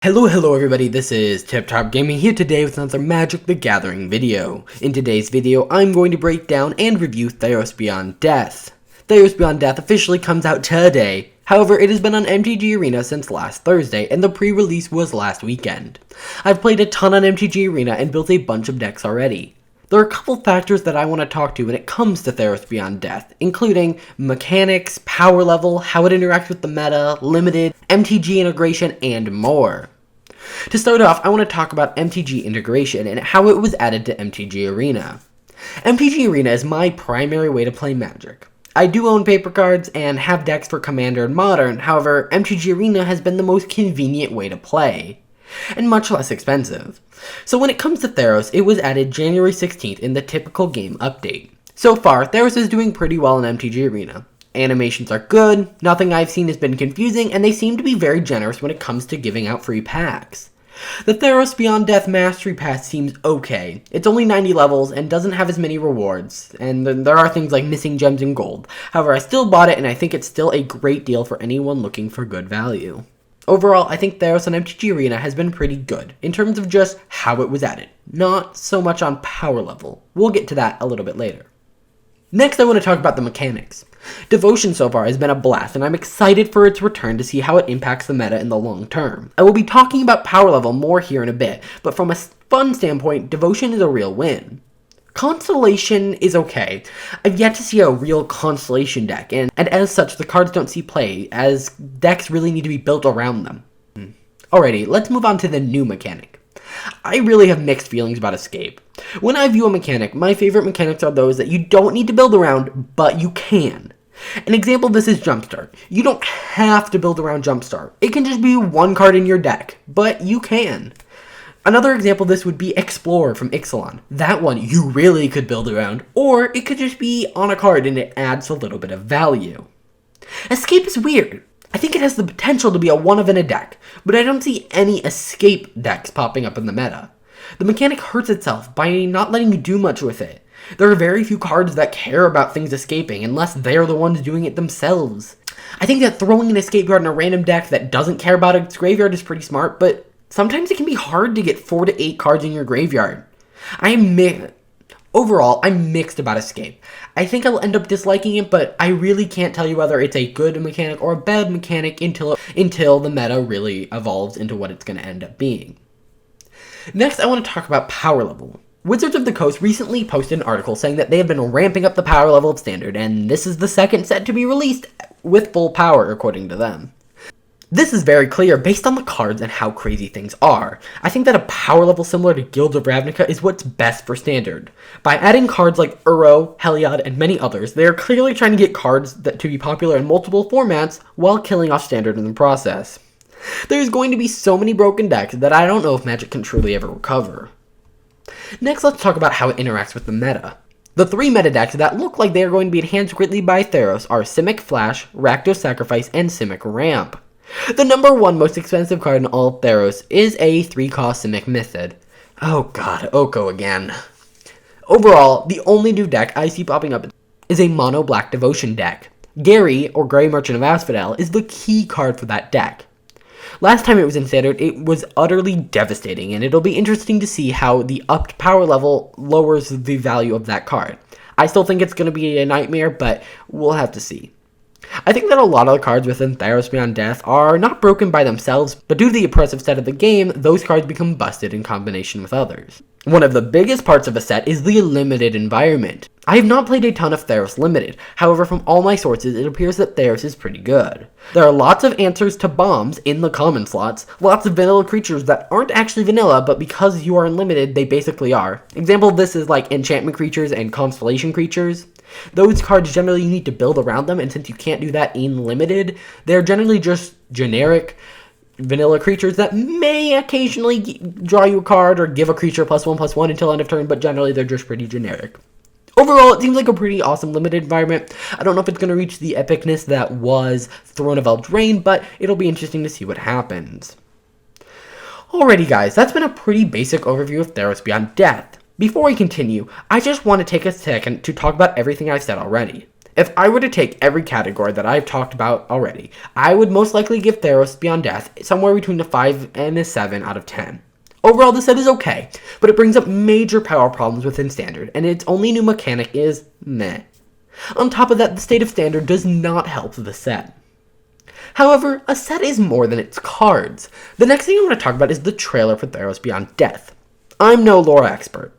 Hello everybody, this is THB Gaming here today with another Magic the Gathering video. In today's video, I'm going to break down and review Theros Beyond Death. Theros Beyond Death officially comes out today. However, it has been on MTG Arena since last Thursday, and the pre-release was last weekend. I've played a ton on MTG Arena and built a bunch of decks already. There are a couple factors that I want to talk to when it comes to Theros Beyond Death, including mechanics, power level, how it interacts with the meta, limited, MTG integration, and more. To start off, I want to talk about MTG integration and how it was added to MTG Arena. MTG Arena is my primary way to play Magic. I do own paper cards and have decks for Commander and Modern, however, MTG Arena has been the most convenient way to play, and much less expensive. So when it comes to Theros, it was added January 16th in the typical game update. So far, Theros is doing pretty well in MTG Arena. Animations are good, nothing I've seen has been confusing, and they seem to be very generous when it comes to giving out free packs. The Theros Beyond Death Mastery Pass seems okay. It's only 90 levels and doesn't have as many rewards, and there are things like missing gems and gold. However, I still bought it and I think it's still a great deal for anyone looking for good value. Overall, I think Theros on MTG Arena has been pretty good, in terms of just how it was added, not so much on power level. We'll get to that a little bit later. Next, I want to talk about the mechanics. Devotion so far has been a blast, and I'm excited for its return to see how it impacts the meta in the long term. I will be talking about power level more here in a bit, but from a fun standpoint, Devotion is a real win. Constellation is okay. I've yet to see a real Constellation deck, and as such, the cards don't see play, as decks really need to be built around them. Alrighty, let's move on to the new mechanic. I really have mixed feelings about Escape. When I view a mechanic, my favorite mechanics are those that you don't need to build around, but you can. An example of this is Jumpstart. You don't have to build around Jumpstart. It can just be one card in your deck, but you can. Another example of this would be Explorer from Ixalan. That one you really could build around, or it could just be on a card and it adds a little bit of value. Escape is weird. I think it has the potential to be a one-of in a deck, but I don't see any Escape decks popping up in the meta. The mechanic hurts itself by not letting you do much with it. There are very few cards that care about things escaping unless they're the ones doing it themselves. I think that throwing an escape card in a random deck that doesn't care about its graveyard is pretty smart, but sometimes it can be hard to get 4 to 8 cards in your graveyard. Overall, I'm mixed about Escape. I think I'll end up disliking it, but I really can't tell you whether it's a good mechanic or a bad mechanic until the meta really evolves into what it's going to end up being. Next, I want to talk about power level. Wizards of the Coast recently posted an article saying that they have been ramping up the power level of Standard, and this is the second set to be released with full power, according to them. This is very clear based on the cards and how crazy things are. I think that a power level similar to Guilds of Ravnica is what's best for Standard. By adding cards like Uro, Heliod, and many others, they are clearly trying to get cards to be popular in multiple formats while killing off Standard in the process. There's going to be so many broken decks that I don't know if Magic can truly ever recover. Next, let's talk about how it interacts with the meta. The 3 meta decks that look like they are going to be enhanced greatly by Theros are Simic Flash, Rakdos Sacrifice, and Simic Ramp. The number 1 most expensive card in all of Theros is a 3-cost Simic Mythid. Oh god, Oko again. Overall, the only new deck I see popping up is a mono black Devotion deck. Gary, or Grey Merchant of Asphodel, is the key card for that deck. Last time it was in Standard, it was utterly devastating, and it'll be interesting to see how the upped power level lowers the value of that card. I still think it's going to be a nightmare, but we'll have to see. I think that a lot of the cards within Theros Beyond Death are not broken by themselves, but due to the oppressive set of the game, those cards become busted in combination with others. One of the biggest parts of a set is the limited environment. I have not played a ton of Theros Limited, however from all my sources it appears that Theros is pretty good. There are lots of answers to bombs in the common slots, lots of vanilla creatures that aren't actually vanilla, but because you are unlimited, they basically are. Example of this is like enchantment creatures and constellation creatures. Those cards generally you need to build around them, and since you can't do that in limited, they're generally just generic vanilla creatures that may occasionally draw you a card or give a creature +1/+1 until end of turn, but generally they're just pretty generic. Overall, it seems like a pretty awesome limited environment. I don't know if it's going to reach the epicness that was Throne of Eldraine, but it'll be interesting to see what happens. Alrighty guys, that's been a pretty basic overview of Theros Beyond Death. Before we continue, I just want to take a second to talk about everything I've said already. If I were to take every category that I've talked about already, I would most likely give Theros Beyond Death somewhere between a 5 and a 7 out of 10. Overall, the set is okay, but it brings up major power problems within Standard, and its only new mechanic is meh. On top of that, the state of Standard does not help the set. However, a set is more than its cards. The next thing I want to talk about is the trailer for Theros Beyond Death. I'm no lore expert.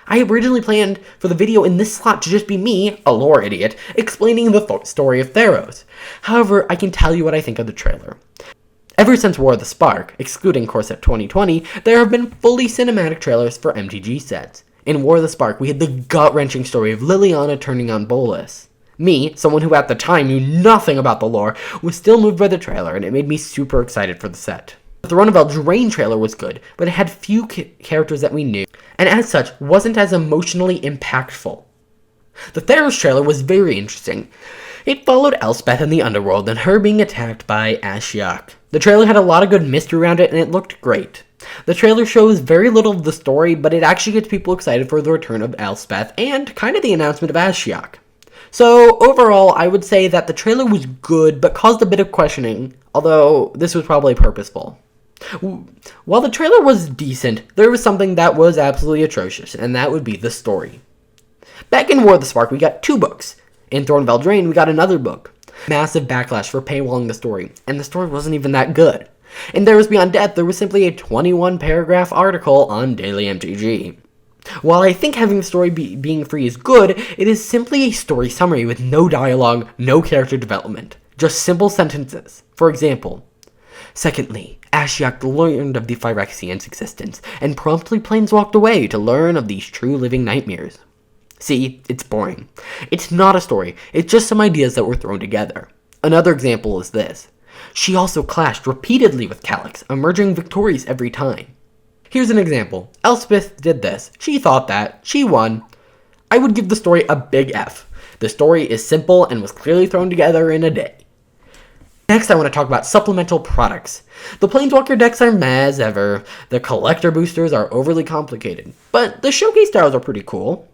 I originally planned for the video in this slot to just be me, a lore idiot, explaining the story of Theros. However, I can tell you what I think of the trailer. Ever since War of the Spark, excluding Core Set 2020, there have been fully cinematic trailers for MTG sets. In War of the Spark, we had the gut-wrenching story of Liliana turning on Bolas. Me, someone who at the time knew nothing about the lore, was still moved by the trailer, and it made me super excited for the set. The Throne of Eldraine trailer was good, but it had few characters that we knew, and as such, wasn't as emotionally impactful. The Theros trailer was very interesting. It followed Elspeth in the underworld and her being attacked by Ashiok. The trailer had a lot of good mystery around it, and it looked great. The trailer shows very little of the story, but it actually gets people excited for the return of Elspeth and kind of the announcement of Ashiok. So overall, I would say that the trailer was good, but caused a bit of questioning, although this was probably purposeful. While the trailer was decent, there was something that was absolutely atrocious, and that would be the story. Back in War of the Spark, we got 2 books. In Throne of Eldraine, we got another book. Massive backlash for paywalling the story, and the story wasn't even that good. In Theros Beyond Death, there was simply a 21-paragraph article on Daily MTG. While I think having the story being free is good, it is simply a story summary with no dialogue, no character development. Just simple sentences. For example, secondly, Ashiok learned of the Phyrexians' existence, and promptly planeswalked away to learn of these true living nightmares. See, it's boring. It's not a story, it's just some ideas that were thrown together. Another example is this. She also clashed repeatedly with Calyx, emerging victorious every time. Here's an example. Elspeth did this. She thought that. She won. I would give the story a big F. The story is simple and was clearly thrown together in a day. Next, I want to talk about supplemental products. The Planeswalker decks are meh as ever. The collector boosters are overly complicated, but the showcase styles are pretty cool.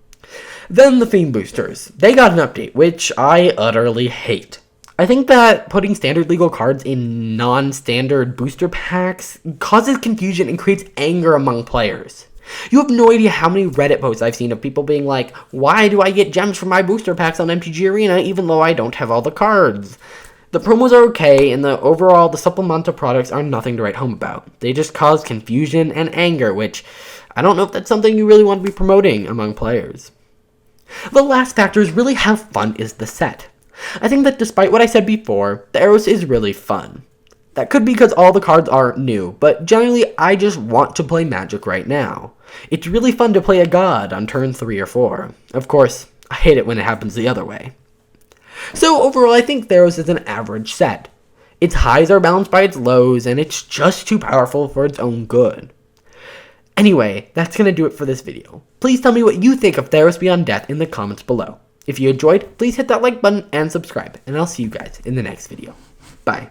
Then the theme boosters. They got an update, which I utterly hate. I think that putting standard legal cards in non-standard booster packs causes confusion and creates anger among players. You have no idea how many Reddit posts I've seen of people being like, why do I get gems for my booster packs on MTG Arena even though I don't have all the cards? The promos are okay, and the supplemental products are nothing to write home about. They just cause confusion and anger, which I don't know if that's something you really want to be promoting among players. The last factor is really how fun is the set. I think that despite what I said before, Theros is really fun. That could be because all the cards are new, but generally I just want to play Magic right now. It's really fun to play a god on turn 3 or 4. Of course, I hate it when it happens the other way. So overall, I think Theros is an average set. Its highs are balanced by its lows, and it's just too powerful for its own good. Anyway, that's going to do it for this video. Please tell me what you think of Theros Beyond Death in the comments below. If you enjoyed, please hit that like button and subscribe, and I'll see you guys in the next video. Bye.